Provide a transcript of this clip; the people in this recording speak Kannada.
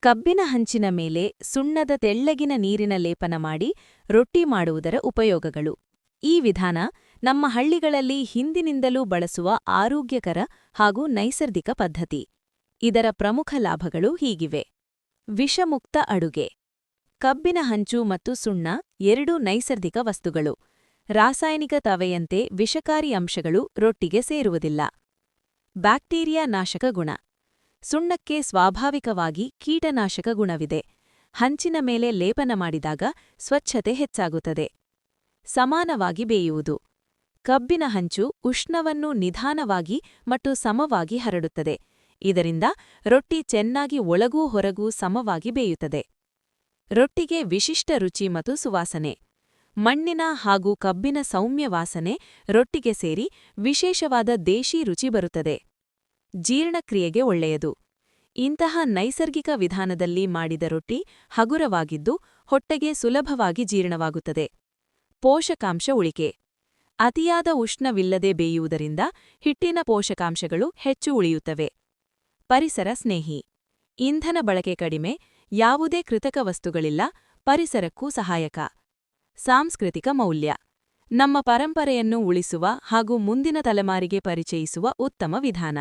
ಕಬ್ಬಿನ ಹಂಚಿನ ಮೇಲೆ ಸುಣ್ಣದ ತೆಳ್ಳಗಿನ ನೀರಿನ ಲೇಪನ ಮಾಡಿ ರೊಟ್ಟಿ ಮಾಡುವುದರ ಉಪಯೋಗಗಳು. ಈ ವಿಧಾನ ನಮ್ಮ ಹಳ್ಳಿಗಳಲ್ಲಿ ಹಿಂದಿನಿಂದಲೂ ಬಳಸುವ ಆರೋಗ್ಯಕರ ಹಾಗೂ ನೈಸರ್ಗಿಕ ಪದ್ಧತಿ. ಇದರ ಪ್ರಮುಖ ಲಾಭಗಳು ಹೀಗಿವೆ. ವಿಷಮುಕ್ತ ಅಡುಗೆ. ಕಬ್ಬಿನ ಹಂಚು ಮತ್ತು ಸುಣ್ಣ ಎರಡೂ ನೈಸರ್ಗಿಕ ವಸ್ತುಗಳು. ರಾಸಾಯನಿಕ ತವೆಯಂತೆ ವಿಷಕಾರಿ ಅಂಶಗಳು ರೊಟ್ಟಿಗೆ ಸೇರುವುದಿಲ್ಲ. ಬ್ಯಾಕ್ಟೀರಿಯಾ ನಾಶಕ ಗುಣ. ಸುಣ್ಣಕ್ಕೆ ಸ್ವಾಭಾವಿಕವಾಗಿ ಕೀಟನಾಶಕ ಗುಣವಿದೆ. ಹಂಚಿನ ಮೇಲೆ ಲೇಪನ ಮಾಡಿದಾಗ ಸ್ವಚ್ಛತೆ ಹೆಚ್ಚಾಗುತ್ತದೆ. ಸಮಾನವಾಗಿ ಬೇಯುವುದು. ಕಬ್ಬಿನ ಹಂಚು ಉಷ್ಣವನ್ನು ನಿಧಾನವಾಗಿ ಮತ್ತು ಸಮವಾಗಿ ಹರಡುತ್ತದೆ. ಇದರಿಂದ ರೊಟ್ಟಿ ಚೆನ್ನಾಗಿ ಒಳಗೂ ಹೊರಗೂ ಸಮವಾಗಿ ಬೇಯುತ್ತದೆ. ರೊಟ್ಟಿಗೆ ವಿಶಿಷ್ಟ ರುಚಿ ಮತ್ತು ಸುವಾಸನೆ. ಮಣ್ಣಿನ ಹಾಗೂ ಕಬ್ಬಿನ ಸೌಮ್ಯ ವಾಸನೆ ರೊಟ್ಟಿಗೆ ಸೇರಿ ವಿಶೇಷವಾದ ದೇಶೀ ರುಚಿ ಬರುತ್ತದೆ. ಜೀರ್ಣಕ್ರಿಯೆಗೆ ಒಳ್ಳೆಯದು. ಇಂತಹ ನೈಸರ್ಗಿಕ ವಿಧಾನದಲ್ಲಿ ಮಾಡಿದ ರೊಟ್ಟಿ ಹಗುರವಾಗಿದ್ದು ಹೊಟ್ಟೆಗೆ ಸುಲಭವಾಗಿ ಜೀರ್ಣವಾಗುತ್ತದೆ. ಪೋಷಕಾಂಶ ಉಳಿಕೆ. ಅತಿಯಾದ ಉಷ್ಣವಿಲ್ಲದೆ ಬೇಯುವುದರಿಂದ ಹಿಟ್ಟಿನ ಪೋಷಕಾಂಶಗಳು ಹೆಚ್ಚು ಉಳಿಯುತ್ತವೆ. ಪರಿಸರ ಸ್ನೇಹಿ. ಇಂಧನ ಬಳಕೆ ಕಡಿಮೆ, ಯಾವುದೇ ಕೃತಕ ವಸ್ತುಗಳಿಲ್ಲ, ಪರಿಸರಕ್ಕೂ ಸಹಾಯಕ. ಸಾಂಸ್ಕೃತಿಕ ಮೌಲ್ಯ. ನಮ್ಮ ಪರಂಪರೆಯನ್ನು ಉಳಿಸುವ ಹಾಗೂ ಮುಂದಿನ ತಲೆಮಾರಿಗೆ ಪರಿಚಯಿಸುವ ಉತ್ತಮ ವಿಧಾನ.